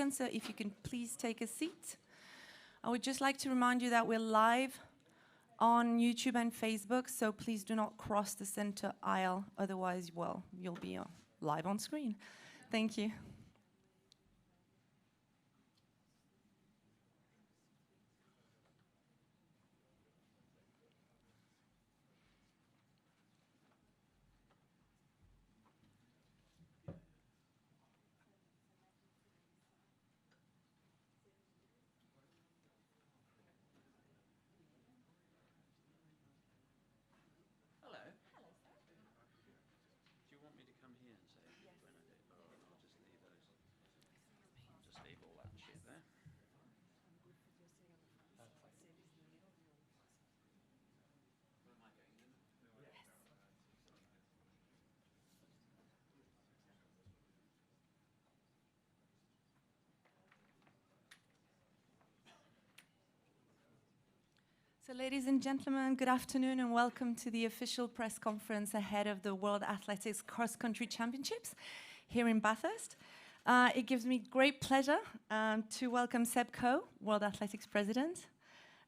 seconds, so if you can please take a seat. I would just like to remind you that we're live on YouTube and Facebook, so please do not cross the center aisle, otherwise, well, you'll be live on screen. Thank you. So ladies and gentlemen, good afternoon and welcome to the official press conference ahead of the World Athletics Cross Country Championships here in Bathurst. It gives me great pleasure to welcome Seb Coe, World Athletics President,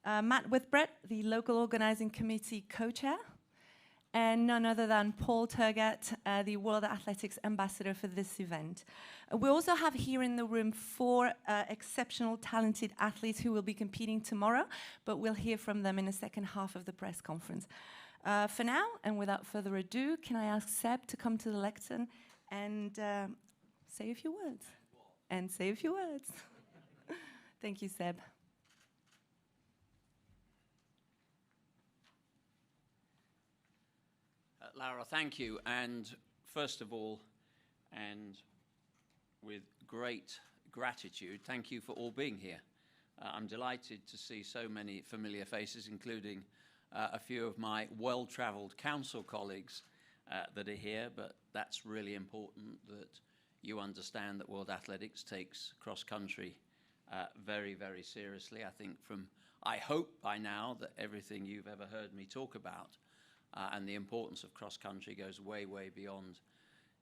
Matt Whitbread, the local organizing committee co-chair, and none other than Paul Turgat, the World Athletics Ambassador for this event. We also have here in the room 4 exceptional talented athletes who will be competing tomorrow, but we'll hear from them in the second half of the press conference. For now, and without further ado, can I ask Seb to come to the lectern and say a few words? And say a few words. Thank you, Seb. Laura, thank you. And first of all, and with great gratitude, thank you for all being here. I'm delighted to see so many familiar faces, including a few of my well-traveled council colleagues that are here, but that's really important that you understand that World Athletics takes cross-country very, very seriously. I hope by now that everything you've ever heard me talk about and the importance of cross-country goes way, way beyond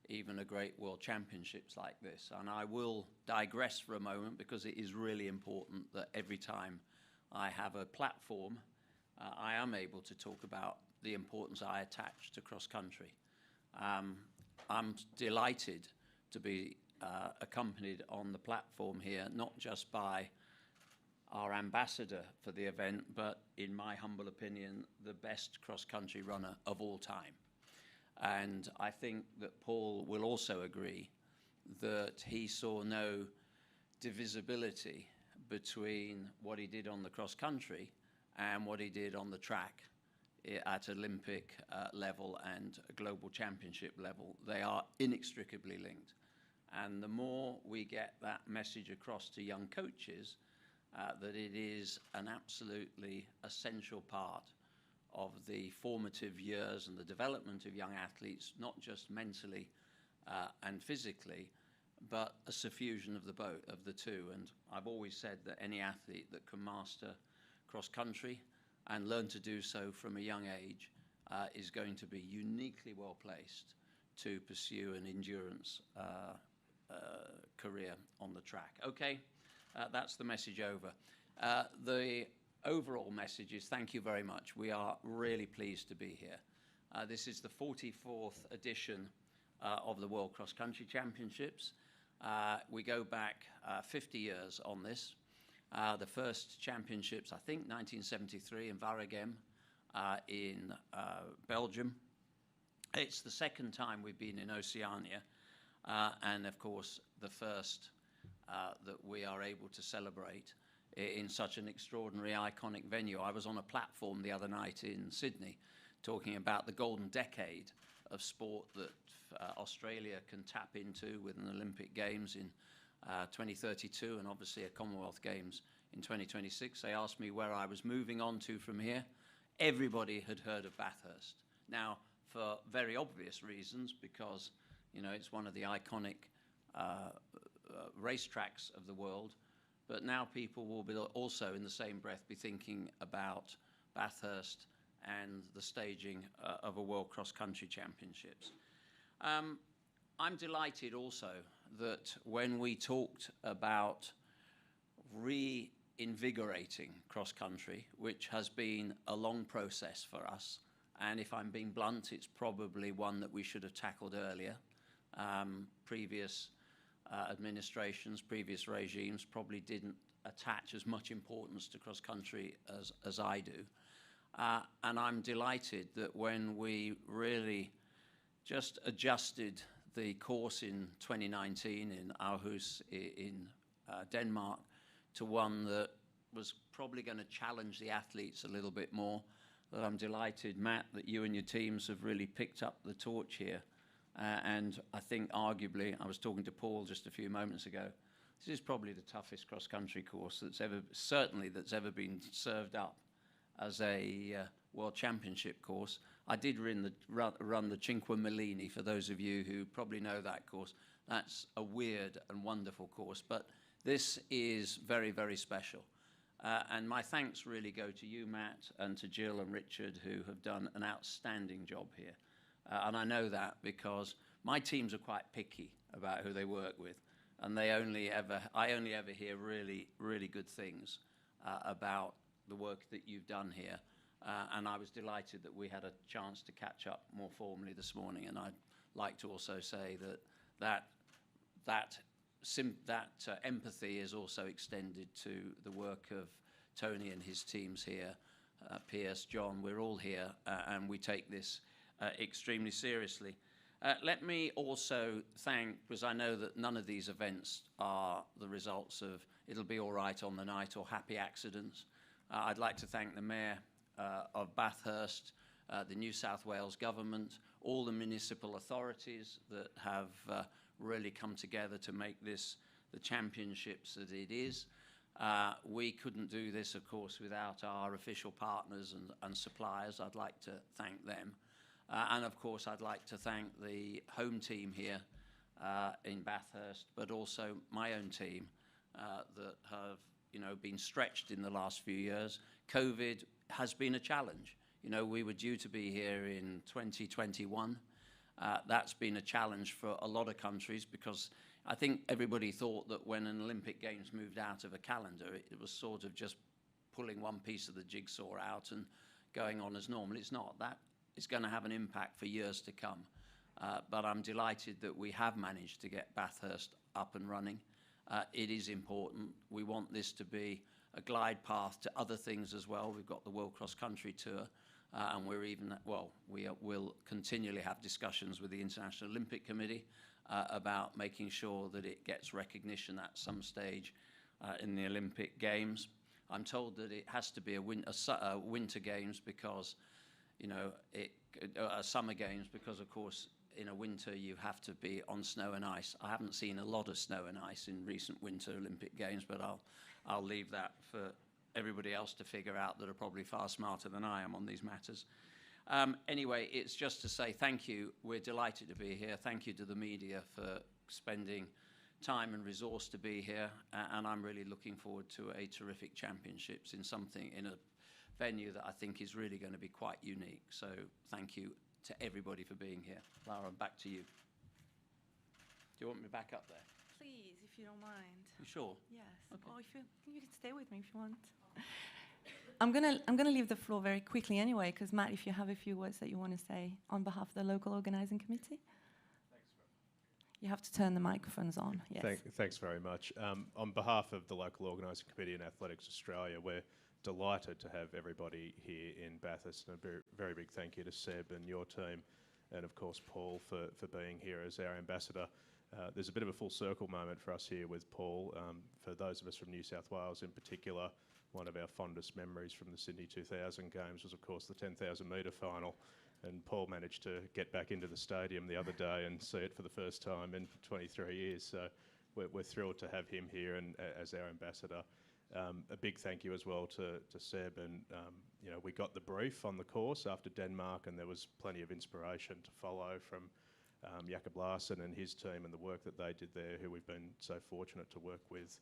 even a great world championships like this. And I will digress for a moment because it is really important that every time I have a platform, I am able to talk about the importance I attach to cross-country. I'm delighted to be accompanied on the platform here, not just by our ambassador for the event, but in my humble opinion, the best cross-country runner of all time. And I think that Paul will also agree that he saw no divisibility between what he did on the cross-country and what he did on the track at Olympic level and a global championship level. They are inextricably linked. And the more we get that message across to young coaches, that it is an absolutely essential part of the formative years and the development of young athletes, not just mentally and physically, but a suffusion of the two. And I've always said that any athlete that can master cross-country and learn to do so from a young age is going to be uniquely well placed to pursue an endurance career on the track. Okay? That's the message over. The overall message is thank you very much. We are really pleased to be here. This is the 44th edition of the World Cross Country Championships. We go back 50 years on this. The first championships, I think, 1973 in Waregem in Belgium. It's the second time we've been in Oceania, and of course the first that we are able to celebrate in such an extraordinary, iconic venue. I was on a platform the other night in Sydney talking about the golden decade of sport that Australia can tap into with an Olympic Games in 2032 and obviously a Commonwealth Games in 2026. They asked me where I was moving on to from here. Everybody had heard of Bathurst. Now, for very obvious reasons, because it's one of the iconic racetracks of the world, but now people will be also in the same breath be thinking about Bathurst and the staging of a World Cross Country Championships. I'm delighted also that when we talked about reinvigorating cross-country, which has been a long process for us, and if I'm being blunt, it's probably one that we should have tackled earlier. Previous administrations, previous regimes probably didn't attach as much importance to cross-country as I do. And I'm delighted that when we really just adjusted the course in 2019 in Aarhus in Denmark to one that was probably going to challenge the athletes a little bit more, that I'm delighted, Matt, that you and your teams have really picked up the torch here. And I think arguably, I was talking to Paul just a few moments ago, this is probably the toughest cross-country course that's ever been served up as a World Championship course. I did run the Cinque Millini, for those of you who probably know that course. That's a weird and wonderful course, but this is very, very special. And my thanks really go to you, Matt, and to Jill and Richard, who have done an outstanding job here. And I know that because my teams are quite picky about who they work with, and I only ever hear really, really good things about the work that you've done here. And I was delighted that we had a chance to catch up more formally this morning. And I'd like to also say that empathy is also extended to the work of Tony and his teams here, Piers, John. We're all here, and we take this extremely seriously. Let me also thank, because I know that none of these events are the results of it'll be all right on the night or happy accidents. I'd like to thank the Mayor of Bathurst, the New South Wales government, all the municipal authorities that have really come together to make this the championships that it is. We couldn't do this, of course, without our official partners and suppliers. I'd like to thank them. And of course, I'd like to thank the home team here in Bathurst, but also my own team that have been stretched in the last few years. COVID has been a challenge. We were due to be here in 2021. That's been a challenge for a lot of countries because I think everybody thought that when an Olympic Games moved out of a calendar, it was sort of just pulling one piece of the jigsaw out and going on as normal. It's not. That is going to have an impact for years to come. But I'm delighted that we have managed to get Bathurst up and running. It is important. We want this to be a glide path to other things as well. We've got the World Cross Country Tour, and we'll continually have discussions with the International Olympic Committee about making sure that it gets recognition at some stage in the Olympic Games. I'm told that it has to be a winter games because, summer games because, of course, in a winter you have to be on snow and ice. I haven't seen a lot of snow and ice in recent Winter Olympic Games, but I'll leave that for everybody else to figure out that are probably far smarter than I am on these matters. Anyway, it's just to say thank you. We're delighted to be here. Thank you to the media for spending time and resource to be here, and I'm really looking forward to a terrific championships in a venue that I think is really going to be quite unique. So thank you to everybody for being here. Lara, back to you. Do you want me back up there? Please, if you don't mind. You sure? Yes. Okay. Or you can stay with me if you want. I'm gonna leave the floor very quickly anyway, because Matt, if you have a few words that you want to say on behalf of the local organising committee. You have to turn the microphones on. Yes. Thanks very much. On behalf of the local organising committee and Athletics Australia, we're delighted to have everybody here in Bathurst, and a very, very big thank you to Seb and your team, and of course Paul for being here as our ambassador. There's a bit of a full circle moment for us here with Paul. For those of us from New South Wales in particular, one of our fondest memories from the Sydney 2000 Games was, of course, the 10,000 metre final. And Paul managed to get back into the stadium the other day and see it for the first time in 23 years. So we're thrilled to have him here and as our ambassador. A big thank you as well to Seb. And, we got the brief on the course after Denmark, and there was plenty of inspiration to follow from Jakob Larsen and his team and the work that they did there, who we've been so fortunate to work with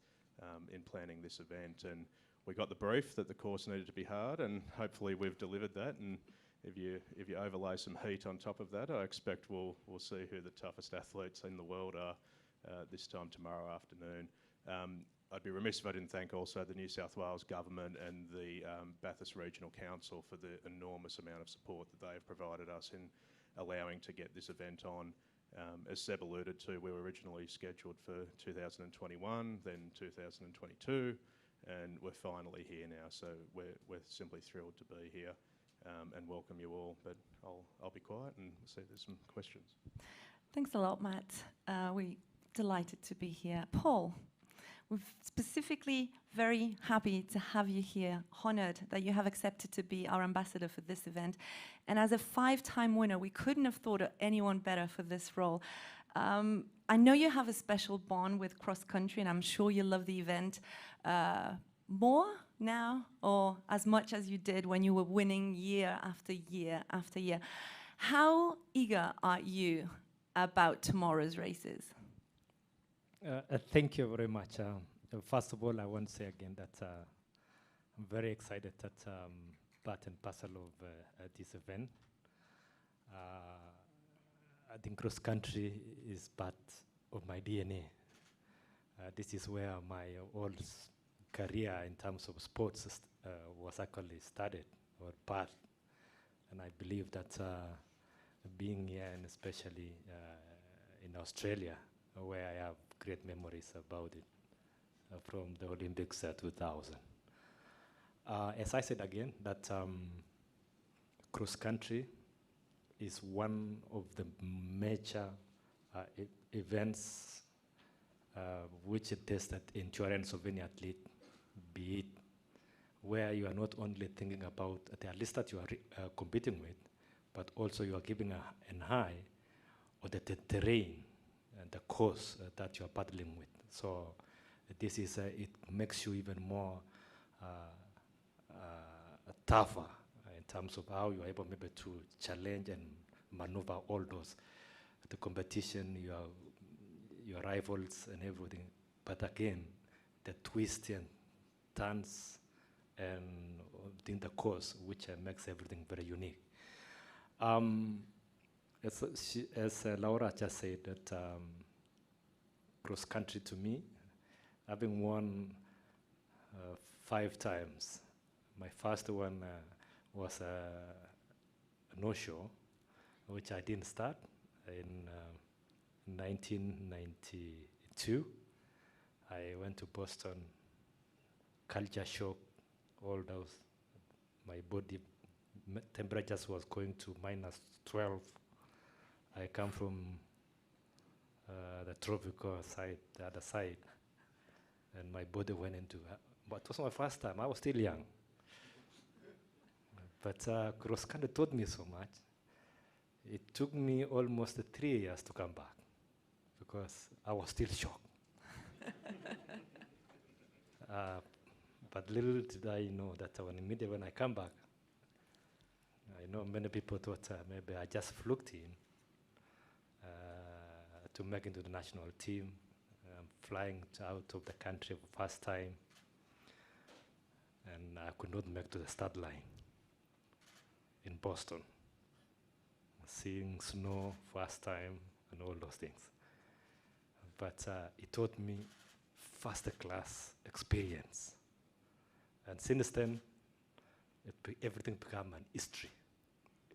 in planning this event. And we got the brief that the course needed to be hard, and hopefully we've delivered that. And if you overlay some heat on top of that, I expect we'll see who the toughest athletes in the world are this time tomorrow afternoon. I'd be remiss if I didn't thank also the New South Wales Government and the Bathurst Regional Council for the enormous amount of support that they have provided us in allowing to get this event on. As Seb alluded to, we were originally scheduled for 2021, then 2022, and we're finally here now, so we're simply thrilled to be here and welcome you all. But I'll be quiet and see if there's some questions. Thanks a lot, Matt. We're delighted to be here. Paul, we're specifically very happy to have you here, honoured that you have accepted to be our ambassador for this event. And as a 5-time winner, we couldn't have thought of anyone better for this role. I know you have a special bond with cross country, and I'm sure you love the event more now or as much as you did when you were winning year after year after year. How eager are you about tomorrow's races? Thank you very much. First of all, I want to say again that I'm very excited that part and parcel of this event. I think cross country is part of my DNA. This is where my whole career in terms of sports was actually started or part. And I believe that being here, and especially in Australia, where I have great memories about it from the Olympics 2000. As I said again, that cross country is one of the major events which tested endurance of any athlete, be it where you are not only thinking about the athletes that you are competing with, but also you are giving an eye on the terrain and the course that you are battling with. So this is, it makes you even more tougher in terms of how you are able maybe to challenge and maneuver all those, the competition, your rivals and everything. But again, the twists and turns and within the course, which makes everything very unique. As Laura just said, that cross country to me, having won 5 times. My first one was a no-show, which I didn't start in 1992. I went to Boston, culture shock, all those. My body temperatures was going to -12. I come from the tropical side, the other side, and my body went into, but it was my first time. I was still young. But cross country taught me so much. It took me almost 3 years to come back because I was still shocked. But little did I know that immediately when I come back, I know many people thought maybe I just fluked in to make into the national team, flying out of the country for the first time, and I could not make to the start line in Boston, seeing snow first time and all those things. But it taught me first class experience. And since then, everything became an history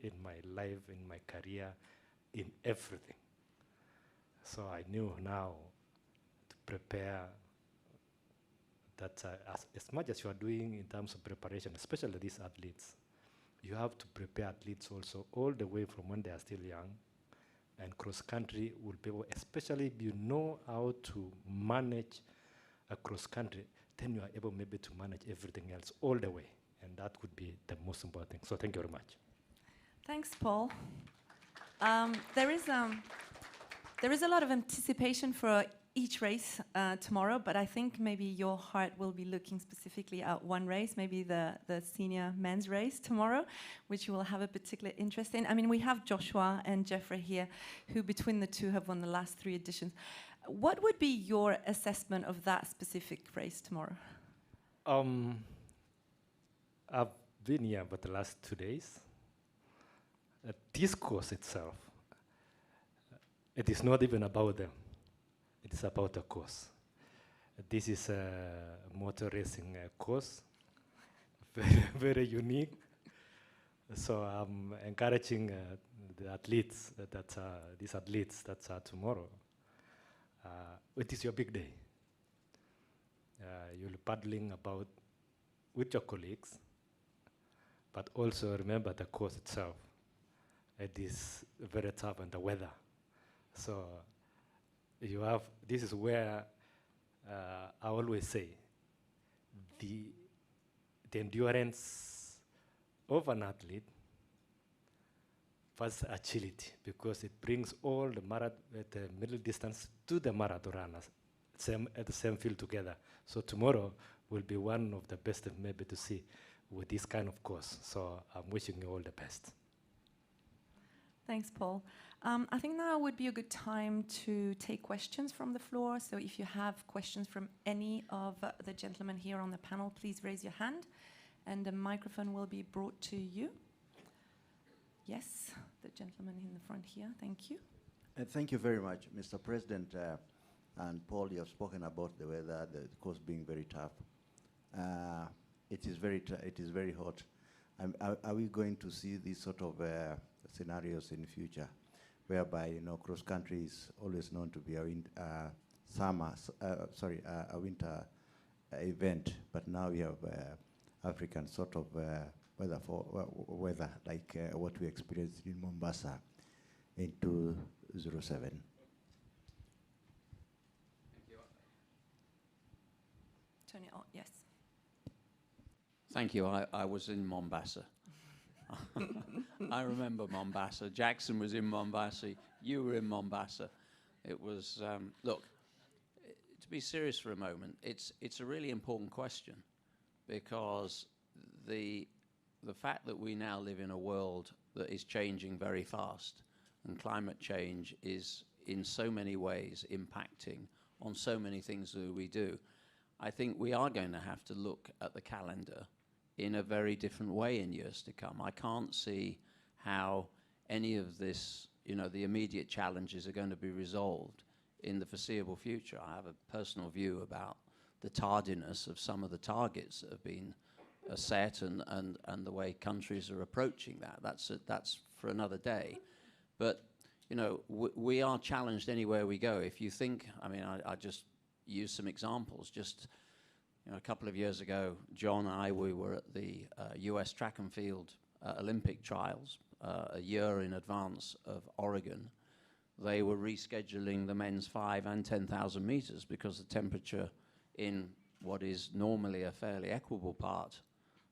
in my life, in my career, in everything. So I knew now to prepare that as much as you are doing in terms of preparation, especially these athletes, you have to prepare athletes also all the way from when they are still young. And cross country will be, especially if you know how to manage a cross country, then you are able maybe to manage everything else all the way. And that would be the most important thing. So thank you very much. Thanks, Paul. There is a lot of anticipation for each race tomorrow, but I think maybe your heart will be looking specifically at one race, maybe the senior men's race tomorrow, which you will have a particular interest in. I mean, we have Joshua and Geoffrey here, who between the two have won the last 3 editions. What would be your assessment of that specific race tomorrow? I've been here for the last 2 days. This course itself, it is not even about them. It it's about a course. This is a motor racing course, very unique. So I'm encouraging the athletes these athletes that are tomorrow. It is your big day. You'll be paddling about with your colleagues, but also remember the course itself. It is very tough and the weather. So this is where I always say the endurance of an athlete first agility, because it brings all the middle distance to the marathon runners at the same field together. So tomorrow will be one of the best maybe to see with this kind of course. So I'm wishing you all the best. Thanks, Paul. I think now would be a good time to take questions from the floor. So if you have questions from any of the gentlemen here on the panel, please raise your hand and the microphone will be brought to you. Yes, the gentleman in the front here. Thank you. Thank you very much, Mr. President. And Paul, you have spoken about the weather, the course being very tough. It is very hot. Are we going to see these sort of scenarios in the future, whereby cross country is always known to be a winter event, but now we have African sort of weather like what we experienced in Mombasa in 2007. Tony, oh, yes. Thank you. I was in Mombasa. I remember Mombasa. Jackson was in Mombasa. You were in Mombasa. It was, look, to be serious for a moment, it's a really important question, because the fact that we now live in a world that is changing very fast, and climate change is in so many ways impacting on so many things that we do, I think we are going to have to look at the calendar in a very different way in years to come. I can't see how any of this, the immediate challenges are going to be resolved in the foreseeable future. I have a personal view about the tardiness of some of the targets that have been set and the way countries are approaching that. That's for another day. But, we are challenged anywhere we go. If you think, I just use some examples. Just a couple of years ago, John and I, we were at the US track and field Olympic trials a year in advance of Oregon. They were rescheduling the men's 5 and 10,000 meters because the temperature in what is normally a fairly equable part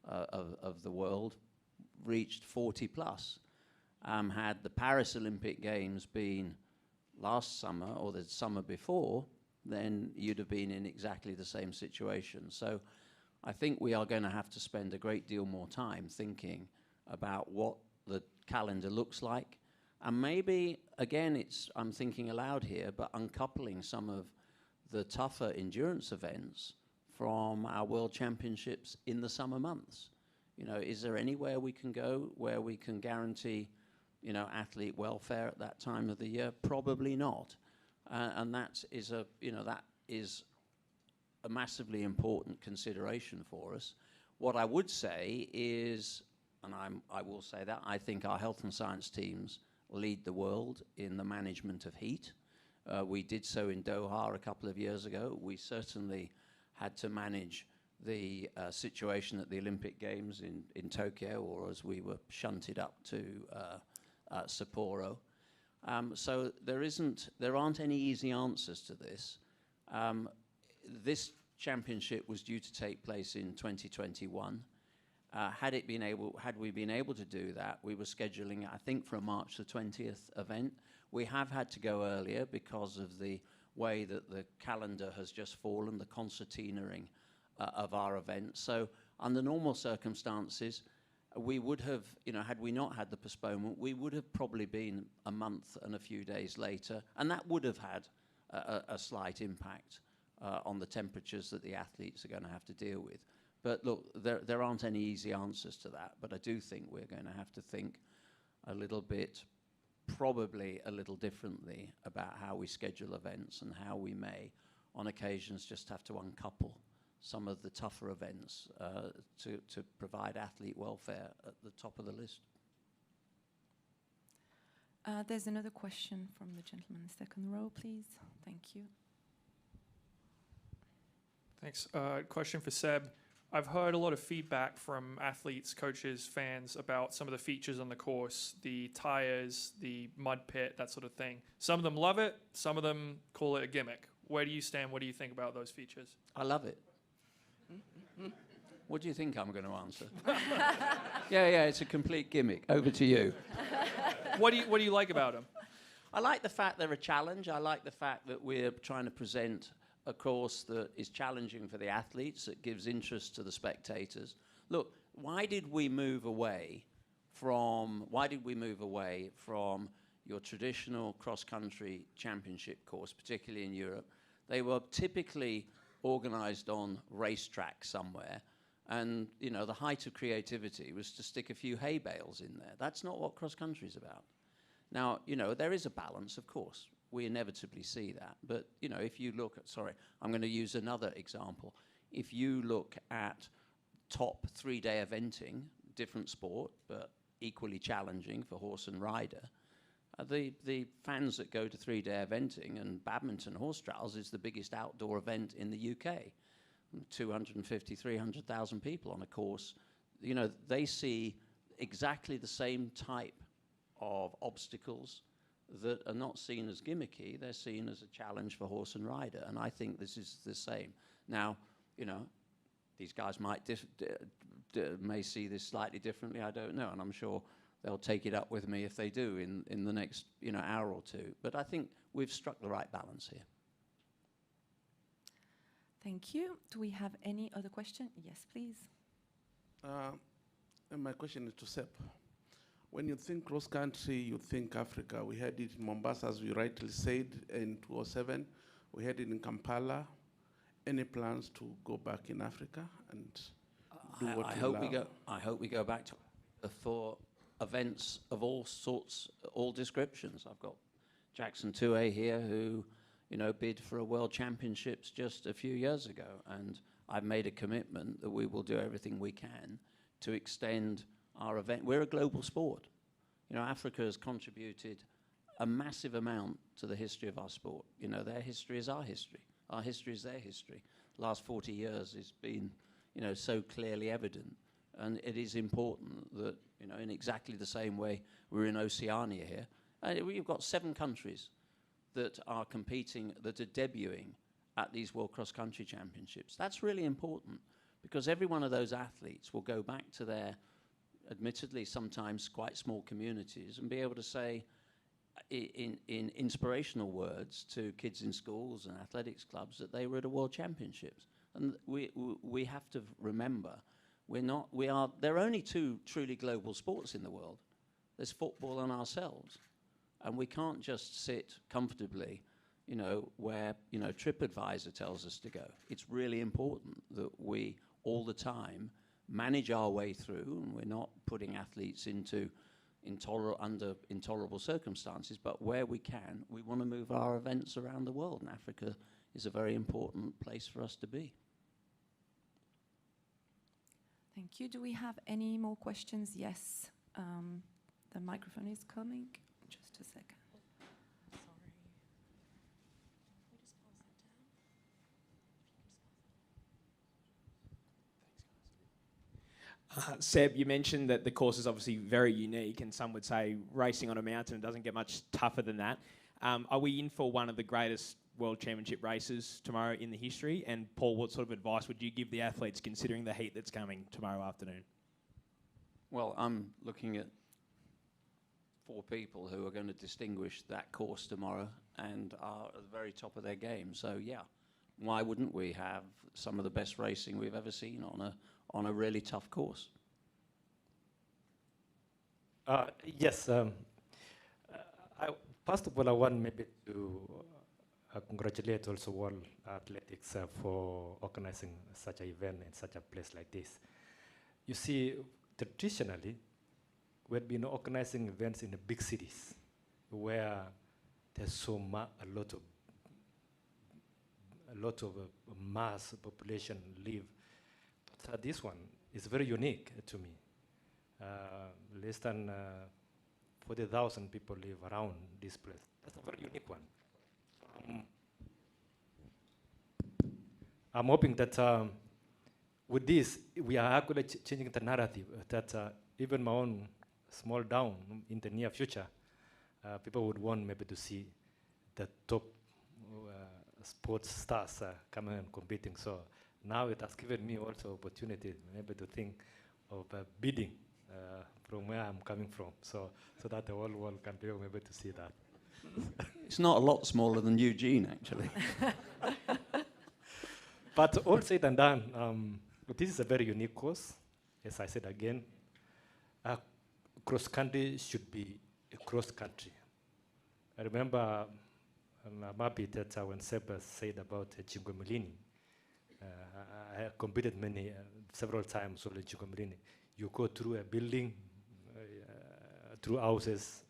of the world reached 40 plus. Had the Paris Olympic Games been last summer or the summer before, then you'd have been in exactly the same situation. So I think we are going to have to spend a great deal more time thinking about what the calendar looks like. And maybe, again, I'm thinking aloud here, but uncoupling some of the tougher endurance events from our World Championships in the summer months. Is there anywhere we can go where we can guarantee, athlete welfare at that time of the year? Probably not. And that is a massively important consideration for us. What I would say is, and I will say that, I think our health and science teams lead the world in the management of heat. We did so in Doha a couple of years ago. We certainly had to manage the situation at the Olympic Games in Tokyo, or as we were shunted up to Sapporo. So there aren't any easy answers to this. This championship was due to take place in 2021. Had we been able to do that, we were scheduling, I think, for a March the 20th event. We have had to go earlier because of the way that the calendar has just fallen, the concertinaing of our event. So under normal circumstances, we would have, had we not had the postponement, we would have probably been a month and a few days later, and that would have had a slight impact on the temperatures that the athletes are going to have to deal with. But look, there aren't any easy answers to that, but I do think we're going to have to think a little bit probably a little differently about how we schedule events and how we may, on occasions, just have to uncouple some of the tougher events to provide athlete welfare at the top of the list. There's another question from the gentleman in the second row, please. Thank you. Thanks. Question for Seb. I've heard a lot of feedback from athletes, coaches, fans about some of the features on the course, the tires, the mud pit, that sort of thing. Some of them love it. Some of them call it a gimmick. Where do you stand? What do you think about those features? I love it. What do you think I'm going to answer? Yeah, it's a complete gimmick. Over to you. What do you like about them? I like the fact they're a challenge. I like the fact that we're trying to present a course that is challenging for the athletes, that gives interest to the spectators. Look, why did we move away from your traditional cross-country championship course, particularly in Europe? They were typically organised on racetracks somewhere, and the height of creativity was to stick a few hay bales in there. That's not what cross-country is about. Now, there is a balance, of course. We inevitably see that. But, if you look at, I'm going to use another example. If you look at top 3-day eventing, different sport, but equally challenging for horse and rider, the fans that go to 3-day eventing, and badminton horse trials is the biggest outdoor event in the UK. 250, 300,000 people on a course. They see exactly the same type of obstacles that are not seen as gimmicky. They're seen as a challenge for horse and rider, and I think this is the same. Now, these guys may see this slightly differently, I don't know, and I'm sure they'll take it up with me if they do in the next hour or two. But I think we've struck the right balance here. Thank you. Do we have any other question? Yes, please. And my question is to Seb. When you think cross-country, you think Africa. We had it in Mombasa, as you rightly said, in 2007. We had it in Kampala. Any plans to go back in Africa and do what I you hope love? we go. I hope we go back to for events of all sorts, all descriptions. I've got Jackson Tuohy here, who bid for a World Championships just a few years ago, and I've made a commitment that we will do everything we can to extend our event. We're a global sport. Africa has contributed a massive amount to the history of our sport. Their history is our history. Our history is their history. The last 40 years has been, so clearly evident. And it is important that, in exactly the same way we're in Oceania here, we've got 7 countries that are competing, that are debuting at these World Cross Country Championships. That's really important, because every one of those athletes will go back to their, admittedly sometimes quite small communities, and be able to say in inspirational words to kids in schools and athletics clubs that they were at a World Championships. And we have to remember, there are only 2 truly global sports in the world. There's football and ourselves. And we can't just sit comfortably, where, TripAdvisor tells us to go. It's really important that we, all the time, manage our way through, and we're not putting athletes into under intolerable circumstances, but where we can, we want to move our events around the world, and Africa is a very important place for us to be. Thank you. Do we have any more questions? Yes. The microphone is coming. Just a second. Seb, you mentioned that the course is obviously very unique, and some would say racing on a mountain doesn't get much tougher than that. Are we in for one of the greatest World Championship races tomorrow in the history? And Paul, what sort of advice would you give the athletes considering the heat that's coming tomorrow afternoon? Well, I'm looking at 4 people who are going to distinguish that course tomorrow and are at the very top of their game. So, yeah, why wouldn't we have some of the best racing we've ever seen on a really tough course? Yes. First of all, I want maybe to congratulate also World Athletics for organizing such an event in such a place like this. You see, traditionally, we've been organizing events in the big cities, where there's a lot of mass population live. But this one is very unique to me. Less than 40,000 people live around this place. That's a very unique one. I'm hoping that with this, we are actually changing the narrative that even my own small town in the near future, people would want maybe to see the top sports stars coming and competing. So now it has given me also opportunity maybe to think of bidding from where I'm coming from, so that the whole world can be able maybe to see that. It's not a lot smaller than Eugene, actually. But all said and done, this is a very unique course. As I said again, cross-country should be a cross-country. I remember, I'm happy that when Seb said about Cingomilini, I competed several times in Cingomilini. You go through a building, through houses,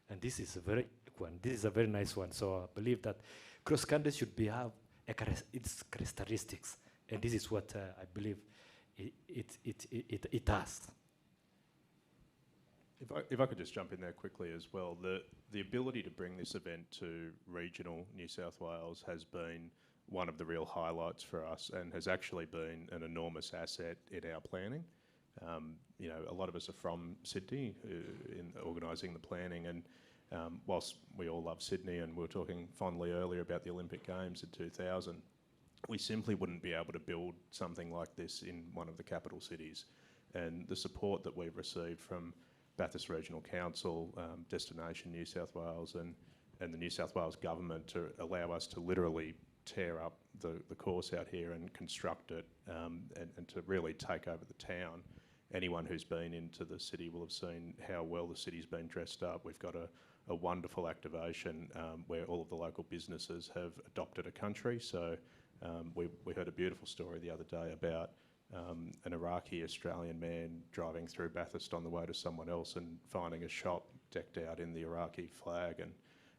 and this is a very unique one. This is a very nice one. So I believe that cross-country should have its characteristics, and this is what I believe it has. If I could just jump in there quickly as well, the ability to bring this event to regional New South Wales has been one of the real highlights for us and has actually been an enormous asset in our planning. You know, a lot of us are from Sydney in organising the planning, and whilst we all love Sydney, and we were talking fondly earlier about the Olympic Games in 2000, we simply wouldn't be able to build something like this in one of the capital cities. And the support that we've received from Bathurst Regional Council, Destination New South Wales and the New South Wales Government to allow us to literally tear up the course out here and construct it and to really take over the town. Anyone who's been into the city will have seen how well the city's been dressed up. We've got a wonderful activation where all of the local businesses have adopted a country. So we heard a beautiful story the other day about an Iraqi-Australian man driving through Bathurst on the way to someone else and finding a shop decked out in the Iraqi flag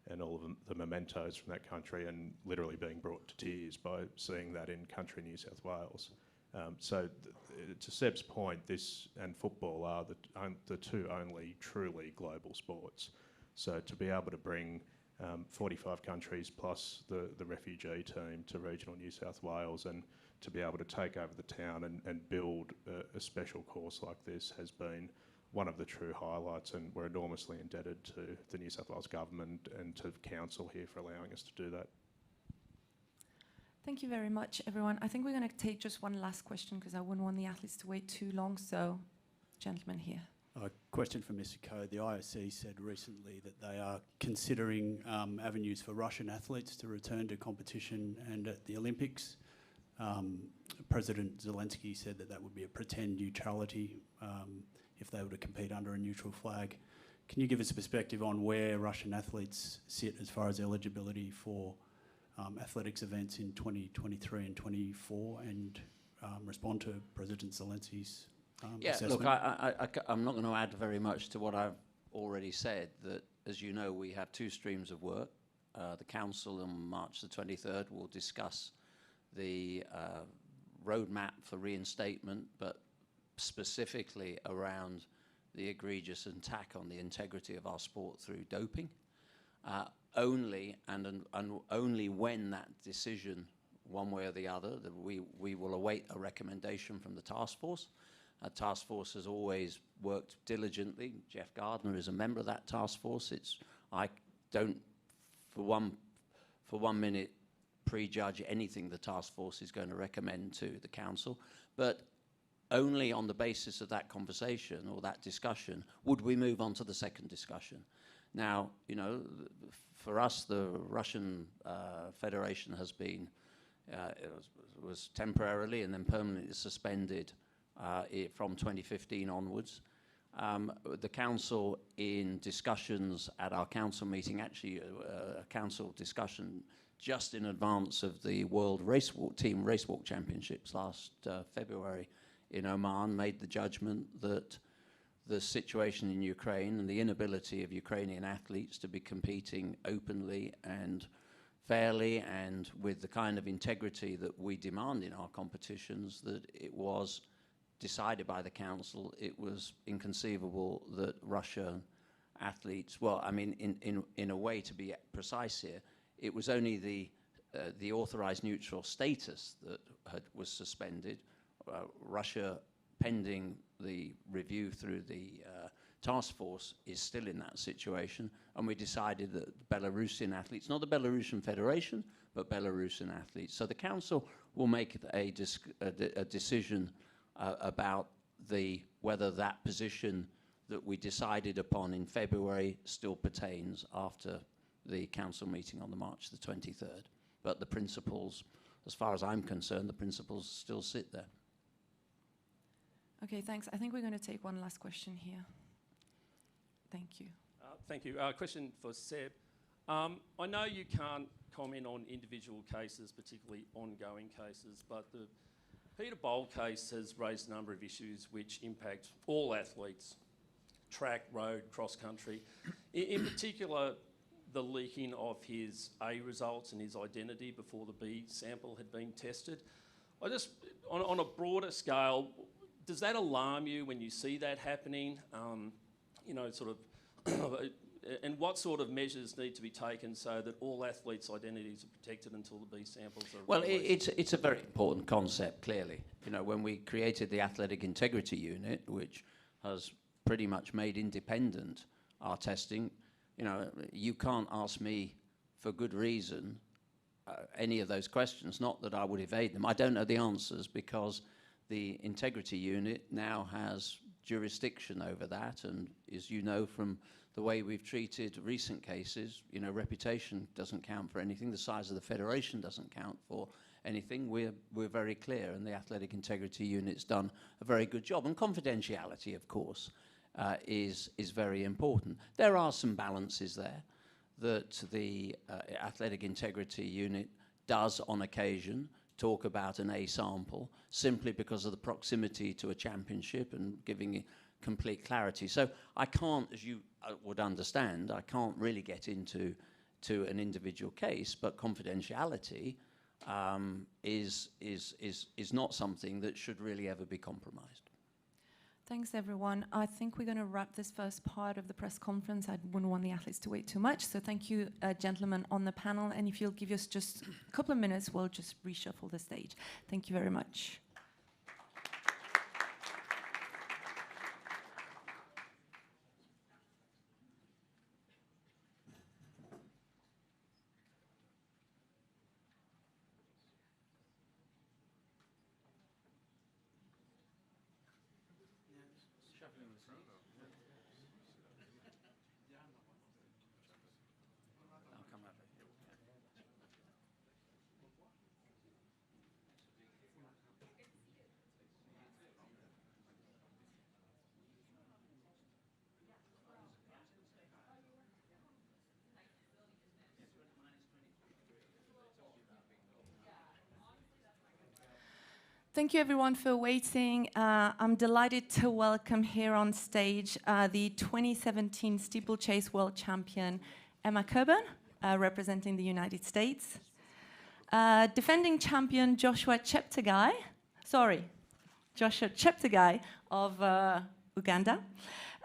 and all of the mementos from that country, and literally being brought to tears by seeing that in country New South Wales. So to Seb's point, this and football are the two only truly global sports. So to be able to bring 45 countries plus the refugee team to regional New South Wales and to be able to take over the town and build a special course like this has been one of the true highlights, and we're enormously indebted to the New South Wales Government and to Council here for allowing us to do that. Thank you very much, everyone. I think we're going to take just one last question because I wouldn't want the athletes to wait too long. So, gentlemen here. A question for Mr. Coe. The IOC said recently that they are considering avenues for Russian athletes to return to competition and at the Olympics. President Zelensky said that would be a pretend neutrality if they were to compete under a neutral flag. Can you give us a perspective on where Russian athletes sit as far as eligibility for athletics events in 2023 and 24 and respond to President Zelensky's assessment? Look, I'm not going to add very much to what I've already said, that, as you know, we have two streams of work. The Council on March the 23rd will discuss the roadmap for reinstatement, but specifically around the egregious attack on the integrity of our sport through doping. Only when that decision, one way or the other, that we will await a recommendation from the task force. Our task force has always worked diligently. Jeff Gardner is a member of that task force. I don't, for one minute, prejudge anything the task force is going to recommend to the council, but only on the basis of that conversation or that discussion would we move on to the second discussion. Now, you know, for us, the Russian Federation has been, was temporarily and then permanently suspended from 2015 onwards. The council, in discussions at our council meeting, actually a council discussion just in advance of the World Team Racewalk Championships last February in Oman, made the judgment that the situation in Ukraine and the inability of Ukrainian athletes to be competing openly and fairly and with the kind of integrity that we demand in our competitions, that it was decided by the council it was inconceivable that Russia athletes, well, I mean, in a way, to be precise here, it was only the authorized neutral status that was suspended. Russia, pending the review through the task force, is still in that situation, and we decided that Belarusian athletes, not the Belarusian Federation, but Belarusian athletes. So the council will make a decision about whether that position that we decided upon in February still pertains after the council meeting on the March the 23rd. But the principles, as far as I'm concerned, the principles still sit there. Okay, thanks. I think we're going to take one last question here. Thank you. Thank you. Question for Seb. I know you can't comment on individual cases, particularly ongoing cases, but the Peter Bowl case has raised a number of issues which impact all athletes, track, road, cross-country. In particular, the leaking of his A results and his identity before the B sample had been tested. I just, on a broader scale, does that alarm you when you see that happening? You know, sort of, and what sort of measures need to be taken so that all athletes' identities are protected until the B samples are Well, released? it's a very important concept, clearly. You know, when we created the Athletic Integrity Unit, which has pretty much made independent our testing, you know, you can't ask me for good reason any of those questions, not that I would evade them. I don't know the answers because the Integrity Unit now has jurisdiction over that, and as you know from the way we've treated recent cases, you know, reputation doesn't count for anything, the size of the federation doesn't count for anything. We're very clear, and the Athletic Integrity Unit's done a very good job. And confidentiality, of course, is very important. There are some balances there that the Athletic Integrity Unit does on occasion talk about an A sample simply because of the proximity to a championship and giving it complete clarity. So I can't, as you would understand, I can't really get into an individual case, but confidentiality is not something that should really ever be compromised. Thanks, everyone. I think we're going to wrap this first part of the press conference. I wouldn't want the athletes to wait too much. So thank you, gentlemen, on the panel. And if you'll give us just a couple of minutes, we'll just reshuffle the stage. Thank you very much. Thank you, everyone, for waiting. I'm delighted to welcome here on stage the 2017 Steeplechase World Champion, Emma Coburn, representing the United States. Defending champion Joshua Cheptegei of Uganda.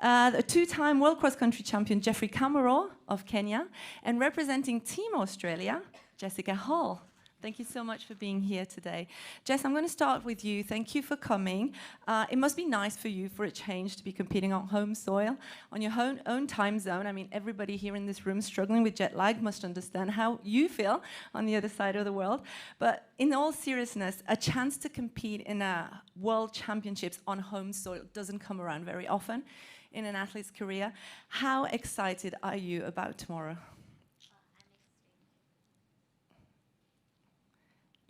A two-time World Cross Country Champion Geoffrey Kamworor of Kenya. And representing Team Australia, Jessica Hall. Thank you so much for being here today. Jess, I'm going to start with you. Thank you for coming. It must be nice for you, for a change, to be competing on home soil, on your own time zone. I mean, everybody here in this room struggling with jet lag must understand how you feel on the other side of the world. But in all seriousness, a chance to compete in a World Championships on home soil doesn't come around very often in an athlete's career. How excited are you about tomorrow?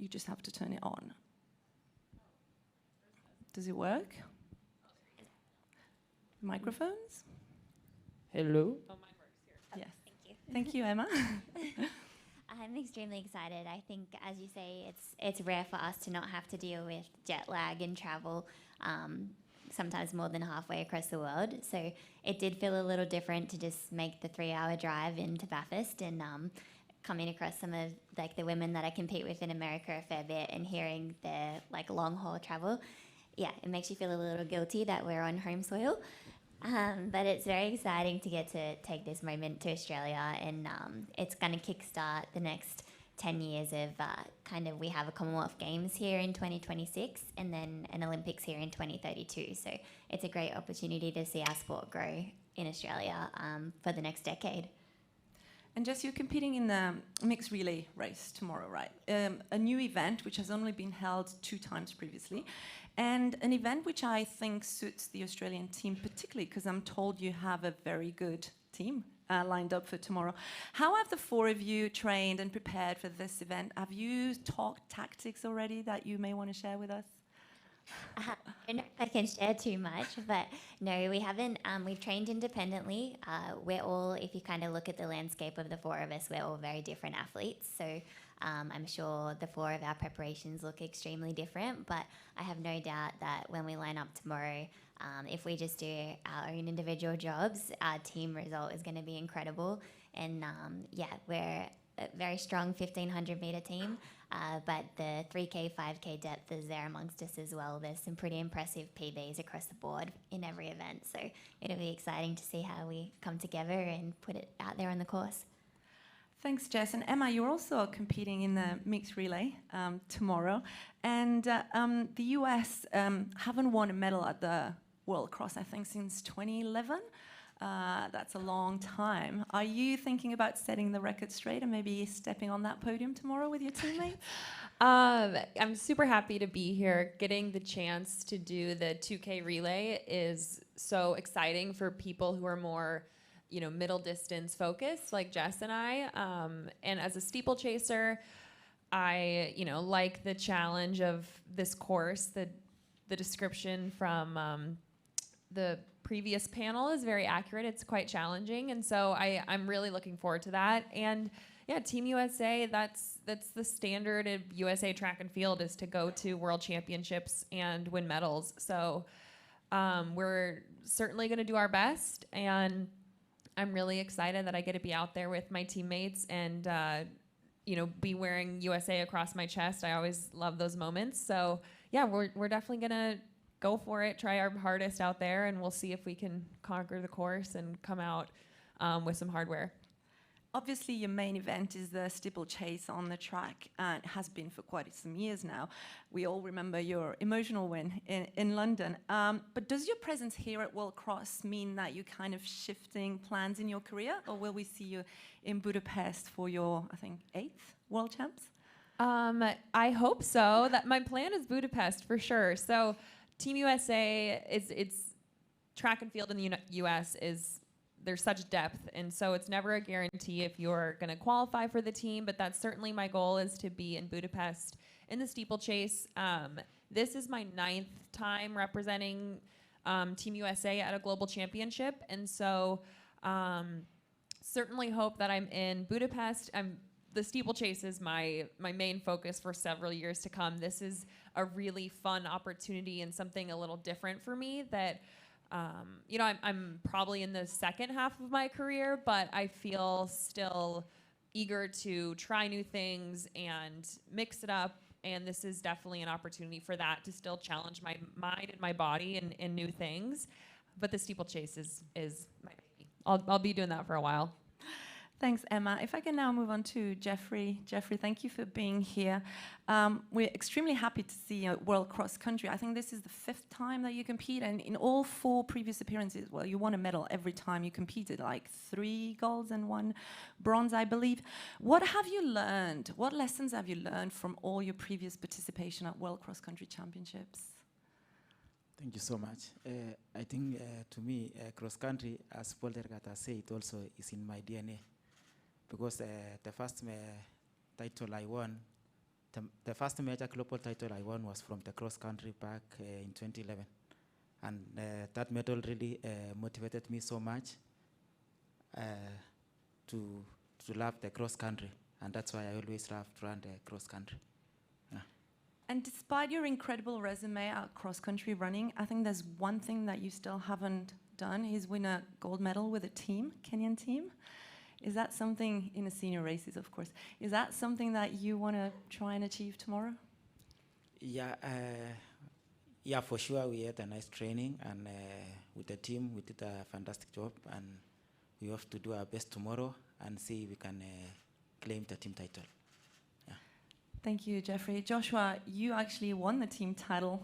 You just have to turn it on. Does it work? Microphones? Hello? Oh, mine works here. Yes. Thank you. Thank you, Emma. I'm extremely excited. I think, as you say, it's rare for us to not have to deal with jet lag and travel. sometimes more than halfway across the world. So it did feel a little different to just make the 3-hour drive into Bathurst and coming across some of like the women that I compete with in America a fair bit and hearing their like long haul travel. Yeah, it makes you feel a little guilty that we're on home soil. But it's very exciting to get to take this moment to Australia, and it's going to kickstart the next 10 years of we have a Commonwealth Games here in 2026 and then an Olympics here in 2032. So it's a great opportunity to see our sport grow in Australia for the next decade. And Jess, you're competing in the mixed relay race tomorrow, right? A new event which has only been held 2 times previously, and an event which I think suits the Australian team particularly because I'm told you have a very good team lined up for tomorrow. How have the 4 of you trained and prepared for this event? Have you talked tactics already that you may want to share with us? I don't know if I can share too much, but no, we haven't. We've trained independently. We're all, if you kind of look at the landscape of the 4 of us, we're all very different athletes. So I'm sure the 4 of our preparations look extremely different, but I have no doubt that when we line up tomorrow, if we just do our own individual jobs, our team result is going to be incredible. And we're a very strong 1,500 metre team. But the 3K, 5K depth is there amongst us as well. There's some pretty impressive PBs across the board in every event. So it'll be exciting to see how we come together and put it out there on the course. Thanks, Jess. And Emma, you're also competing in the mixed relay tomorrow. And the US haven't won a medal at the World Cross, I think, since 2011. That's a long time. Are you thinking about setting the record straight and maybe stepping on that podium tomorrow with your teammates? I'm super happy to be here. Getting the chance to do the 2K relay is so exciting for people who are more, middle distance focused, like Jess and I. And as a steeplechaser, I, like the challenge of this course. The description from the previous panel is very accurate. It's quite challenging, and so I'm really looking forward to that. And yeah, Team USA, that's the standard of USA track and field, is to go to World Championships and win medals. So we're certainly going to do our best, and I'm really excited that I get to be out there with my teammates and be wearing USA across my chest. I always love those moments. So yeah, we're definitely going to go for it, try our hardest out there, and we'll see if we can conquer the course and come out with some hardware. Obviously, your main event is the steeplechase on the track, and it has been for quite some years now. We all remember your emotional win in London. But does your presence here at World Cross mean that you're kind of shifting plans in your career, or will we see you in Budapest for your, I think, 8th World Champs? I hope so. That my plan is Budapest for sure. So Team USA, it's track and field in the U.S. There's such depth, and so it's never a guarantee if you're going to qualify for the team, but that's certainly my goal, is to be in Budapest in the steeplechase. This is my 9th time representing Team USA at a global championship, and so certainly hope that I'm in Budapest. The steeplechase is my main focus for several years to come. This is a really fun opportunity and something a little different for me that, I'm probably in the second half of my career, but I feel still eager to try new things and mix it up. And this is definitely an opportunity for that, to still challenge my mind and my body in new things. But the steeplechase is my baby. I'll be doing that for a while. Thanks, Emma. If I can now move on to Geoffrey. Geoffrey, thank you for being here. We're extremely happy to see you at World Cross Country. I think this is the 5th time that you compete, and in all 4 previous appearances, well, you won a medal every time you competed, like 3 golds and 1 bronze, I believe. What have you learned? What lessons have you learned from all your previous participation at World Cross Country Championships? Thank you so much. I think, to me, cross country, as Paul Dergata said, also is in my DNA. Because the first title I won, the first major global title I won was from the cross country back in 2011. And that medal really motivated me so much to love the cross country. And that's why I always love to run the cross country. Yeah. And despite your incredible resume at cross-country running, I think there's one thing that you still haven't done is win a gold medal with a team, Kenyan team. Is that something, in the senior races, of course, is that something that you want to try and achieve tomorrow? Yeah, yeah, for sure. We had a nice training, and with the team, we did a fantastic job, and we have to do our best tomorrow and see if we can claim the team title. Yeah. Thank you, Geoffrey. Joshua, you actually won the team title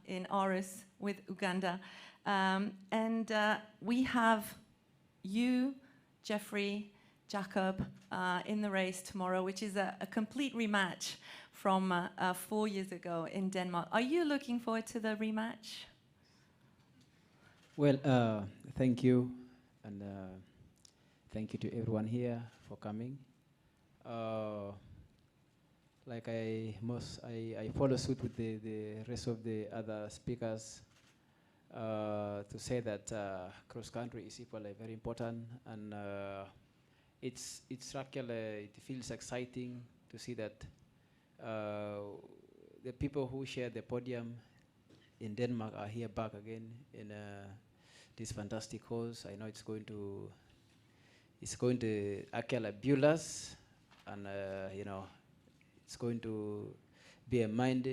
in Aarhus with Uganda. And we have you, Geoffrey, Jacob in the race tomorrow, which is a complete rematch from 4 years ago in Denmark. Are you looking forward to the rematch? Well, thank you, and thank you to everyone here for coming. Like I follow suit with the rest of the other speakers to say that cross country is equally very important, and it's actually, it feels exciting to see that the people who share the podium in Denmark are here back again in this fantastic course. I know it's going to actually build us, and you know, it's going to be a mind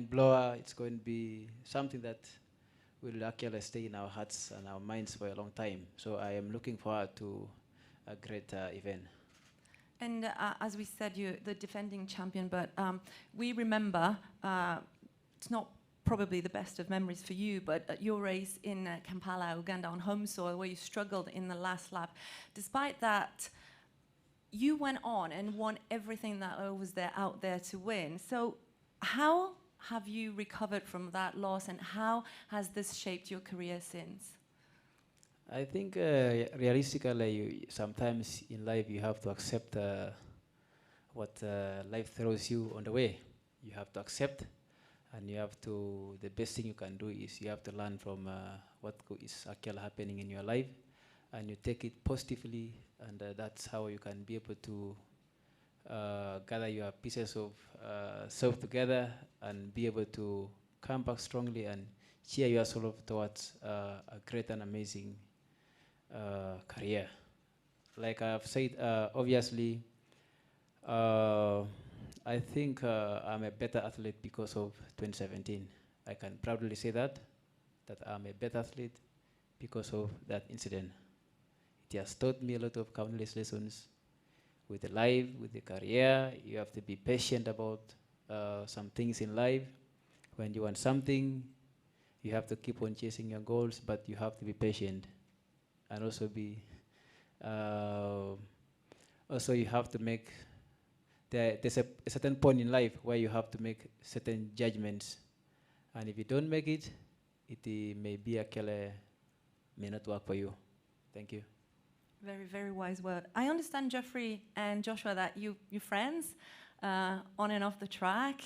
blower. It's going to be something that will actually stay in our hearts and our minds for a long time. So I am looking forward to a great event. And as we said, you're the defending champion, but we remember, it's not probably the best of memories for you, but your race in Kampala, Uganda, on home soil, where you struggled in the last lap. Despite that, you went on and won everything that was there out there to win. So how have you recovered from that loss, and how has this shaped your career since? I think realistically, sometimes in life you have to accept what life throws you on the way. You have to accept, and you have to, the best thing you can do is you have to learn from what is actually happening in your life, and you take it positively, and that's how you can be able to gather your pieces of self together and be able to come back strongly and cheer yourself towards a great and amazing career. Like I've said, obviously, I think I'm a better athlete because of 2017. I can proudly say that I'm a better athlete because of that incident. It has taught me a lot of countless lessons with the life, with the career. You have to be patient about some things in life. When you want something, you have to keep on chasing your goals, but you have to be patient. And also be, also you have to make, there's a certain point in life where you have to make certain judgments. And if you don't make it, it may be actually, may not work for you. Thank you. Very, very wise word. I understand, Geoffrey and Joshua, that you're friends on and off the track.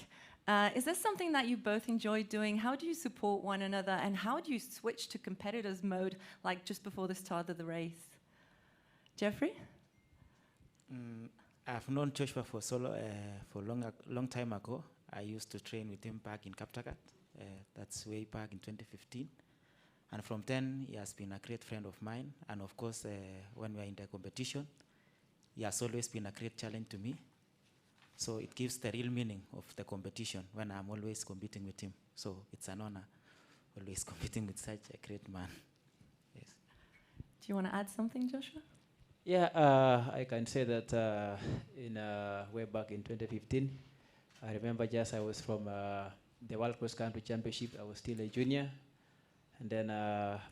Is this something that you both enjoy doing? How do you support one another, and how do you switch to competitors mode, like just before the start of the race? Geoffrey? I've known Joshua for for long time ago. I used to train with him back in Cheptegei. That's way back in 2015. And from then, he has been a great friend of mine. And of course, when we are in the competition, he has always been a great challenge to me. So it gives the real meaning of the competition when I'm always competing with him. So it's an honor, always competing with such a great man. Yes. Do you want to add something, Joshua? Yeah, I can say that way back in 2015, I remember just I was from the World Cross Country Championship. I was still a junior. And then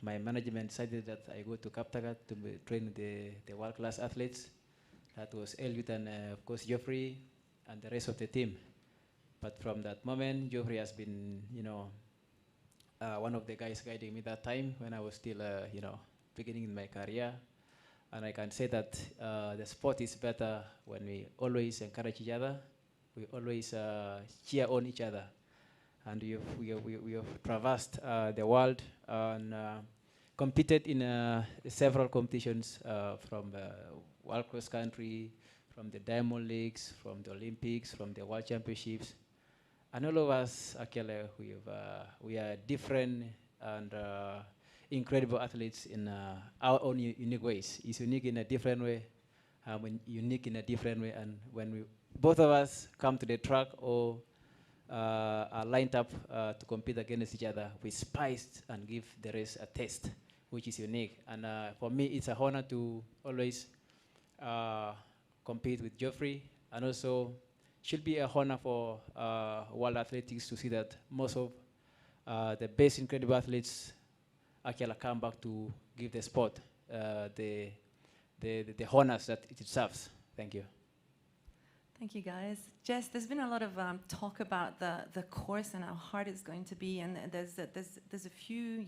my management decided that I go to Cheptegei to train the world-class athletes. That was Eliud and, of course, Geoffrey and the rest of the team. But from that moment, Geoffrey has been, you know, one of the guys guiding me that time when I was still, you know, beginning in my career. And I can say that the sport is better when we always encourage each other. We always cheer on each other. And we have traversed the world and competed in several competitions from World Cross Country, from the Diamond Leagues, from the Olympics, from the World Championships. and all of us, actually, we are different and incredible athletes in our own unique ways. It's unique in a different way, unique in a different way, and when both of us come to the track or are lined up to compete against each other, we spice and give the race a taste, which is unique. And for me, it's an honor to always compete with Geoffrey, and also should be a honor for World Athletics to see that most of the best incredible athletes actually come back to give the sport the honors that it deserves. Thank you. Thank you, guys. Jess, there's been a lot of talk about the course and how hard it's going to be, and there's a few,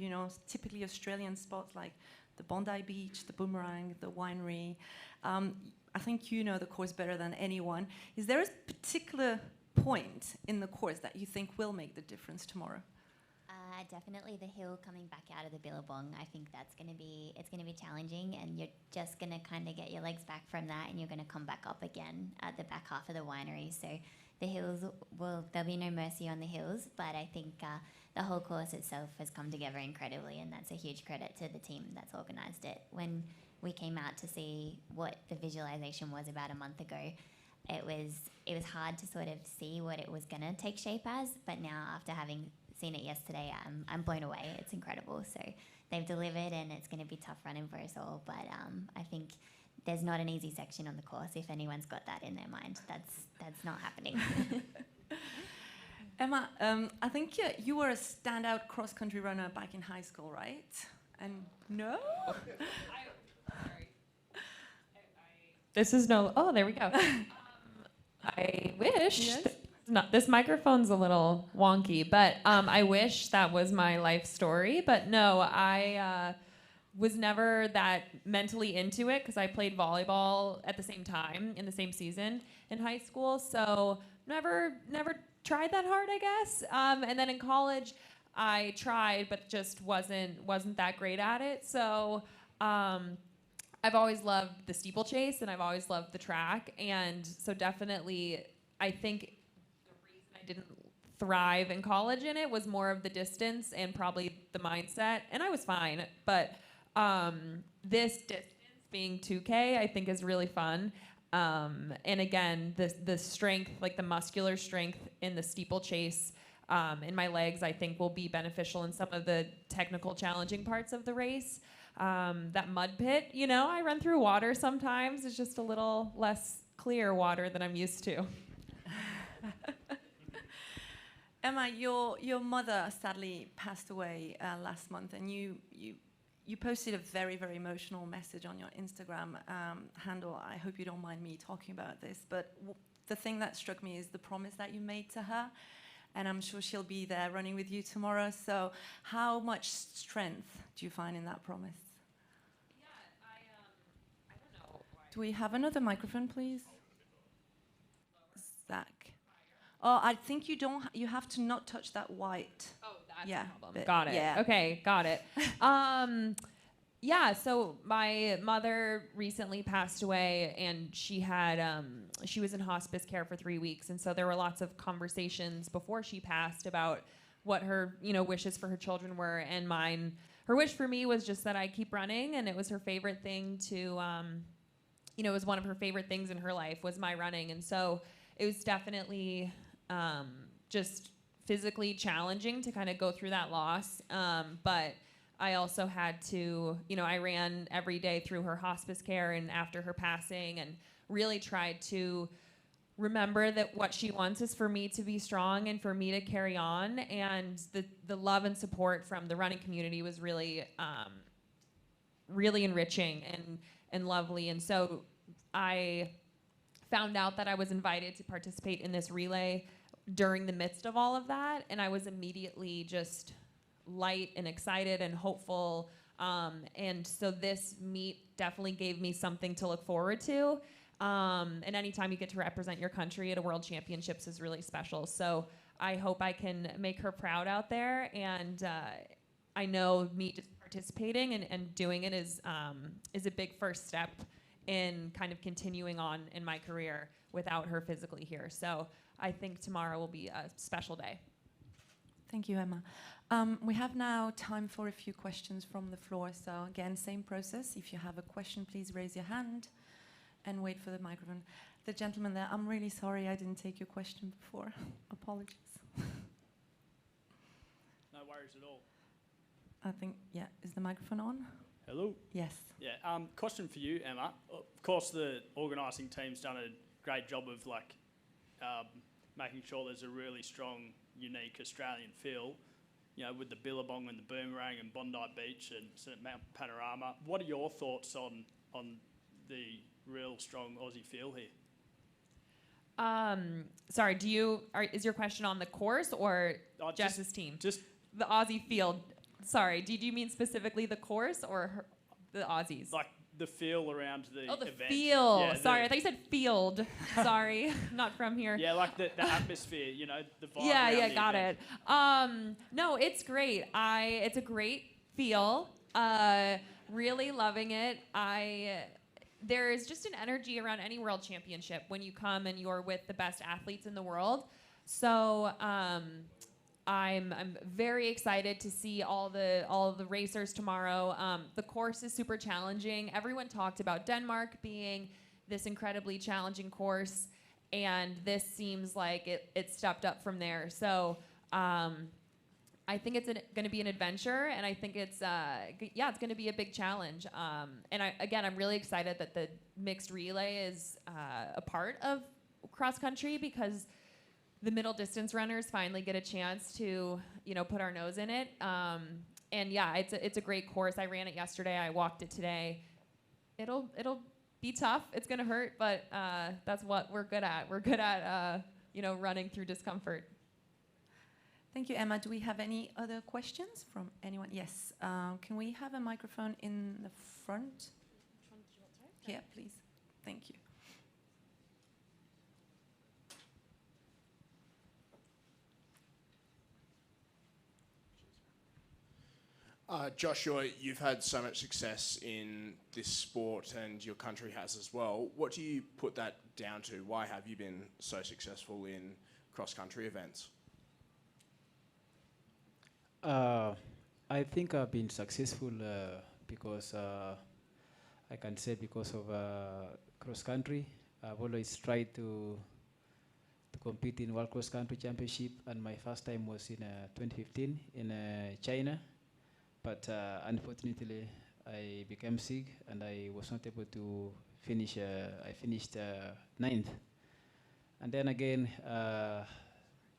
typically Australian spots like the Bondi Beach, the Boomerang, the Winery. I think you know the course better than anyone. Is there a particular point in the course that you think will make the difference tomorrow? Definitely the hill coming back out of the Billabong. I think it's going to be challenging, and you're just going to kind of get your legs back from that, and you're going to come back up again at the back half of the Winery. So the hills there'll be no mercy on the hills, but I think the whole course itself has come together incredibly, and that's a huge credit to the team that's organised it. When we came out to see what the visualisation was about a month ago, it was hard to sort of see what it was going to take shape as, but now after having seen it yesterday, I'm blown away. It's incredible. So they've delivered, and it's going to be tough running for us all, but I think there's not an easy section on the course. If anyone's got that in their mind, that's not happening. Emma, I think you were a standout cross-country runner back in high school, right? And no? This is no. Oh, there we go. I wish. Yes? This microphone's a little wonky, but I wish that was my life story. But no, I was never that mentally into it because I played volleyball at the same time in the same season in high school. So never tried that hard, I guess. And then in college, I tried, but just wasn't that great at it. So I've always loved the steeplechase, and I've always loved the track. And so definitely, I think I didn't thrive in college in it was more of the distance and probably the mindset, and I was fine, but this distance being 2K I think is really fun, and again the strength, like the muscular strength in the steeplechase in my legs, I think will be beneficial in some of the technical challenging parts of the race. That mud pit, I run through water sometimes. It's just a little less clear water than I'm used to. Emma, your mother sadly passed away last month, and you posted a very, very emotional message on your Instagram handle. I hope you don't mind me talking about this, but the thing that struck me is the promise that you made to her, and I'm sure she'll be there running with you tomorrow. So how much strength do you find in that promise? Yeah, I don't know. Do we have another microphone, please? Zach. Oh, I think you have to not touch that white. Oh, that's yeah, the problem. Got it. Yeah. Okay, got it. Yeah, so my mother recently passed away, and she was in hospice care for 3 weeks, and so there were lots of conversations before she passed about what her wishes for her children were, and mine. Her wish for me was just that I keep running, and it was her favorite thing to, it was one of her favorite things in her life was my running, and so it was definitely just physically challenging to kind of go through that loss. But I also had to, I ran every day through her hospice care and after her passing, and really tried to remember that what she wants is for me to be strong and for me to carry on. And the love and support from the running community was really, really enriching and lovely. And so I found out that I was invited to participate in this relay during the midst of all of that, and I was immediately just light and excited and hopeful, and so this meet definitely gave me something to look forward to, and anytime you get to represent your country at a World Championships is really special. So I hope I can make her proud out there, and I know me just participating and doing it is a big first step in kind of continuing on in my career. without her physically here. So I think tomorrow will be a special day. Thank you, Emma. We have now time for a few questions from the floor. So again, same process. If you have a question, please raise your hand and wait for the microphone. The gentleman there, I'm really sorry I didn't take your question before. Apologies. No worries at all. I think, yeah, is the microphone on? Hello? Yes. Yeah, question for you, Emma. Of course, the organising team's done a great job of making sure there's a really strong, unique Australian feel, you know, with the billabong and the boomerang and Bondi Beach and Mount Panorama. What are your thoughts on the real strong Aussie feel here? Sorry, is your question on the course or Jess's team? Just the Aussie field. Sorry, did you mean specifically the course or the Aussies? Like the feel around the the event. feel. Yeah, Sorry, I thought you said field. Sorry, not from here. Yeah, like the atmosphere, you know, the vibe. Yeah, got event. it. No, it's great. It's a great feel. Really loving it. There is just an energy around any world championship when you come and you're with the best athletes in the world. So I'm very excited to see all the racers tomorrow. The course is super challenging. Everyone talked about Denmark being this incredibly challenging course, and this seems like it stepped up from there. So I think it's going to be an adventure, and I think it's going to be a big challenge. And I'm really excited that the mixed relay is a part of cross country, because the middle distance runners finally get a chance to, you know, put our nose in it. And yeah, it's a great course. I ran it yesterday. I walked it today. It'll be tough. It's gonna hurt, but that's what we're good at. We're good at running through discomfort. Thank you, Emma. Do we have any other questions from anyone? Yes. Can we have a microphone in the front? Here, please. Thank you. Joshua, you've had so much success in this sport, and your country has as well. What do you put that down to? Why have you been so successful in cross-country events? I think I've been successful because I can say because of cross-country. I've always tried to compete in World Cross Country Championship, and my first time was in 2015 in China. But unfortunately, I became sick and I was not able to finish. I finished 9th. And then again,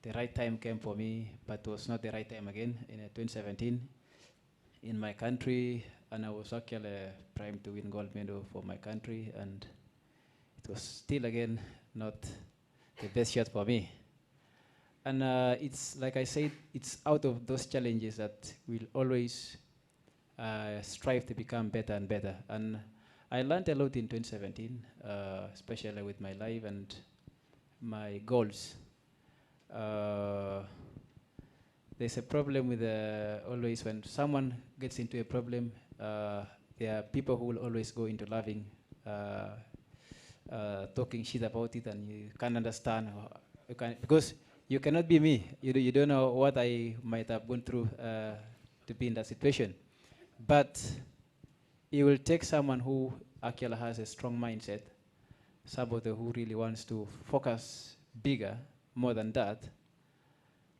the right time came for me, but it was not the right time again in 2017 in my country. And I was actually primed to win gold medal for my country. And it was still again not the best shot for me. And it's, like I said, it's out of those challenges that we'll always strive to become better and better. And I learned a lot in 2017, especially with my life and my goals. There's a problem with always when someone gets into a problem, there are people who will always go into laughing, talking shit about it, and you can't understand. Because you cannot be me. You don't know what I might have gone through to be in that situation. But it will take someone who actually has a strong mindset, somebody who really wants to focus bigger, more than that.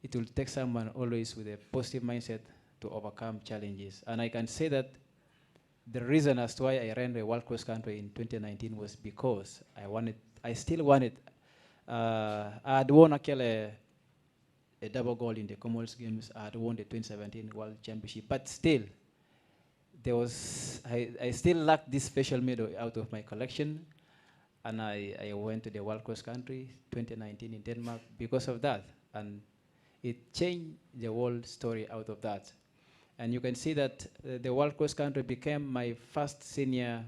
It will take someone always with a positive mindset to overcome challenges. And I can say that the reason as to why I ran the World Cross Country in 2019 was because I still wanted. I had won actually a double gold in the Commonwealth Games. I had won the 2017 World Championship, but still, I still lacked this special medal out of my collection, and I went to the World Cross Country 2019 in Denmark because of that, and it changed the whole story out of that. And you can see that the World Cross Country became my first senior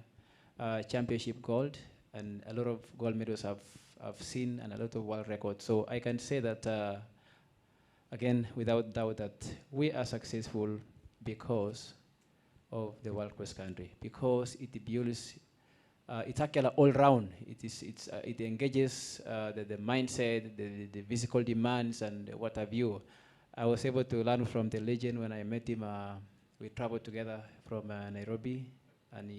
championship gold, and a lot of gold medals I've seen, and a lot of world records. So I can say that, again, without doubt, that we are successful because of the World Cross Country, because it builds it's actually all round. It engages the mindset, the physical demands, and what have you. I was able to learn from the legend when I met him. We traveled together from Nairobi, and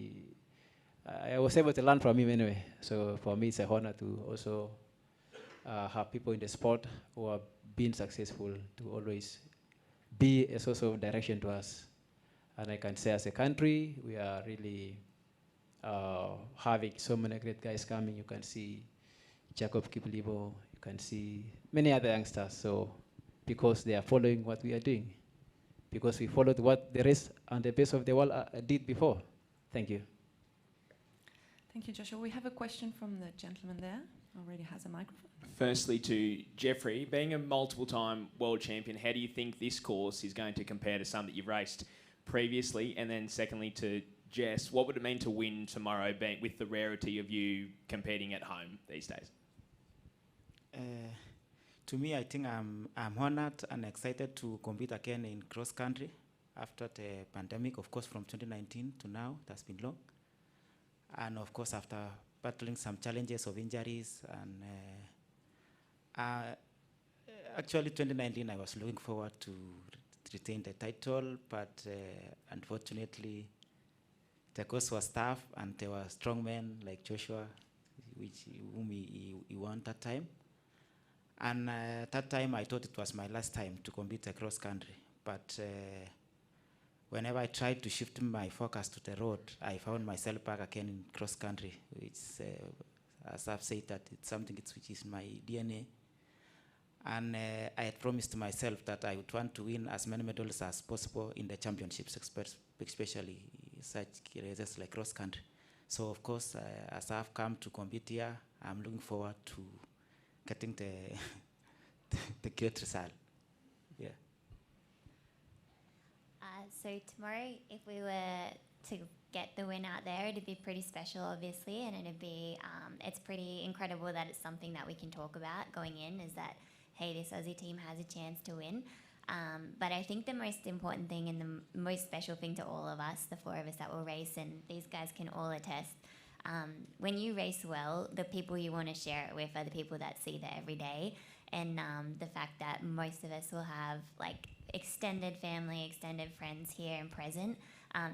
I was able to learn from him anyway. So for me, it's a honor to also have people in the sport who have been successful to always be a source of direction to us. And I can say as a country, we are really having so many great guys coming. You can see Jacob Kiplibo, you can see many other youngsters. So because they are following what we are doing, because we followed what the rest and the best of the world did before. Thank you. Thank you, Joshua. We have a question from the gentleman there. Already has a microphone. Firstly, to Geoffrey, being a multiple-time world champion, how do you think this course is going to compare to some that you've raced previously? And then secondly, to Jess, what would it mean to win tomorrow, with the rarity of you competing at home these days? To me, I think I'm honored and excited to compete again in cross country after the pandemic. Of course, from 2019 to now, it has been long. And of course, after battling some challenges of injuries, and actually 2019, I was looking forward to retain the title, but unfortunately, the course was tough, and there were strong men like Joshua, whom he won that time. And that time, I thought it was my last time to compete across country. But whenever I tried to shift my focus to the road, I found myself back again in cross country, which, as I've said, that it's something which is my DNA. And I had promised myself that I would want to win as many medals as possible in the championships, especially such races like cross country. So of course, as I've come to compete here, I'm looking forward to getting the great result. Yeah. So tomorrow, if we were to get the win out there, it'd be pretty special, obviously, and it'd be it's pretty incredible that it's something that we can talk about going in. Is that, hey, this Aussie team has a chance to win. But I think the most important thing and the most special thing to all of us, the four of us that will race, and these guys can all attest, when you race well, the people you want to share it with are the people that see that every day. And the fact that most of us will have like extended family, extended friends here and present,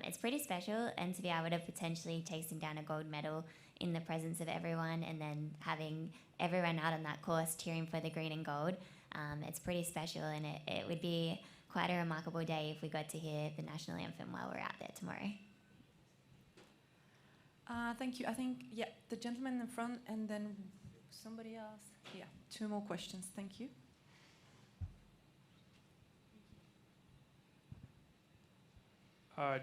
it's pretty special. And to be able to potentially chasing down a gold medal in the presence of everyone, and then having everyone out on that course cheering for the green and gold, it's pretty special. And it would be quite a remarkable day if we got to hear the national anthem while we're out there tomorrow. Thank you. I think, yeah, the gentleman in the front, and then somebody else. Yeah, two more questions. Thank you.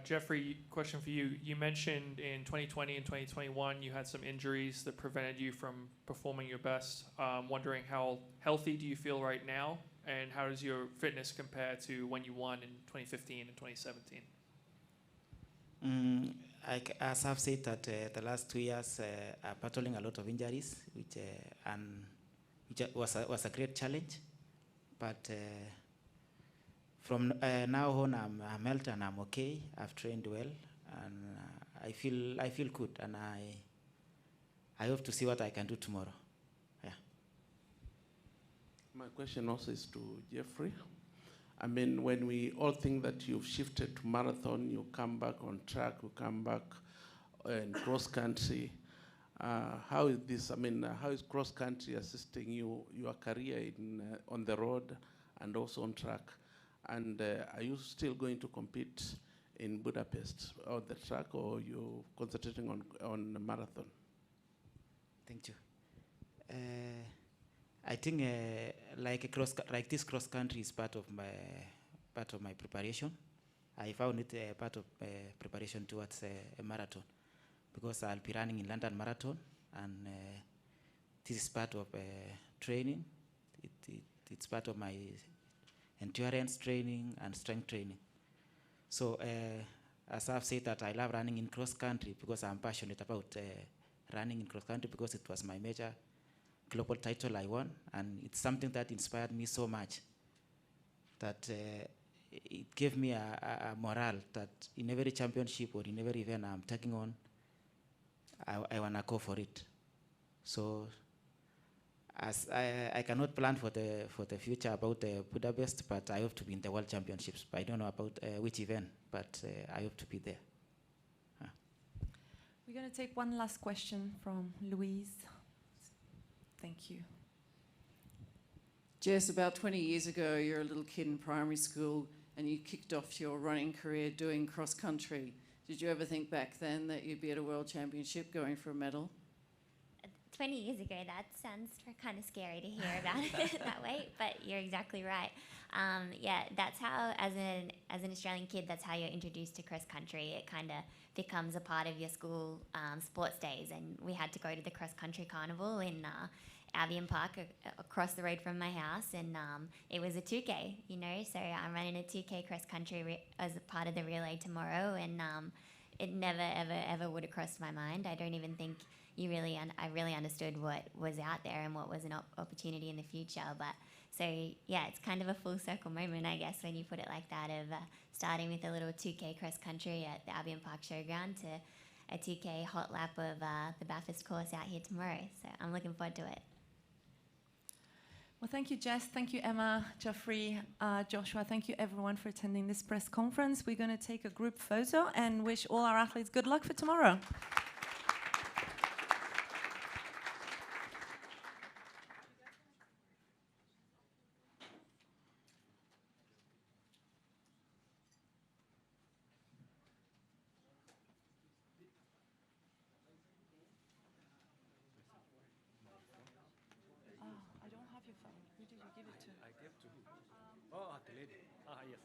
Geoffrey, question for you. You mentioned in 2020 and 2021 you had some injuries that prevented you from performing your best. Wondering how healthy do you feel right now, and how does your fitness compare to when you won in 2015 and 2017? As I've said, that the last 2 years are battling a lot of injuries, which was a great challenge. But from now on, I'm healthy and I'm okay. I've trained well, and I feel good, and I hope to see what I can do tomorrow. Yeah. My question also is to Geoffrey. I mean, when we all think that you've shifted to marathon, you come back on track, you come back in cross country. How is this? I mean, how is cross country assisting your career on the road and also on track? And are you still going to compete in Budapest on the track, or you concentrating on the marathon? Thank you. I think like this cross country is part of my preparation. I found it part of preparation towards a marathon, because I'll be running in London Marathon, and this is part of training. It's part of my endurance training and strength training. So as I've said, that I love running in cross country because I'm passionate about running in cross country, because it was my major global title I won, and it's something that inspired me so much that it gave me a morale that in every championship or in every event I'm taking on, I wanna go for it. So as I cannot plan for the future about Budapest, but I hope to be in the World Championships. But I don't know about which event, but I hope to be there. We're going to take one last question from Louise. Thank you. Jess, about 20 years ago, you're a little kid in primary school and you kicked off your running career doing cross country. Did you ever think back then that you'd be at a World Championship going for a medal? 20 years ago, that sounds kind of scary to hear about it that way, but you're exactly right. Yeah, that's how, as an Australian kid, that's how you're introduced to cross country. It kind of becomes a part of your school sports days, and we had to go to the cross country carnival in Albion Park across the road from my house, and it was a 2K, you know, so I'm running a 2K cross country as a part of the relay tomorrow, and it never, ever would have crossed my mind. I don't even think I really understood what was out there and what was an opportunity in the future. But so yeah, it's kind of a full circle moment, I guess, when you put it like that, of starting with a little 2K cross country at the Albion Park Showground to a 2K hot lap of the Bathurst course out here tomorrow. So I'm looking forward to it. Well, thank you, Jess. Thank you, Emma, Geoffrey, Joshua. Thank you, everyone, for attending this press conference. We're going to take a group photo and wish all our athletes good luck for tomorrow. I don't have your phone. Who did you give it to? I gave to who? Oh, the lady. Ah, yes.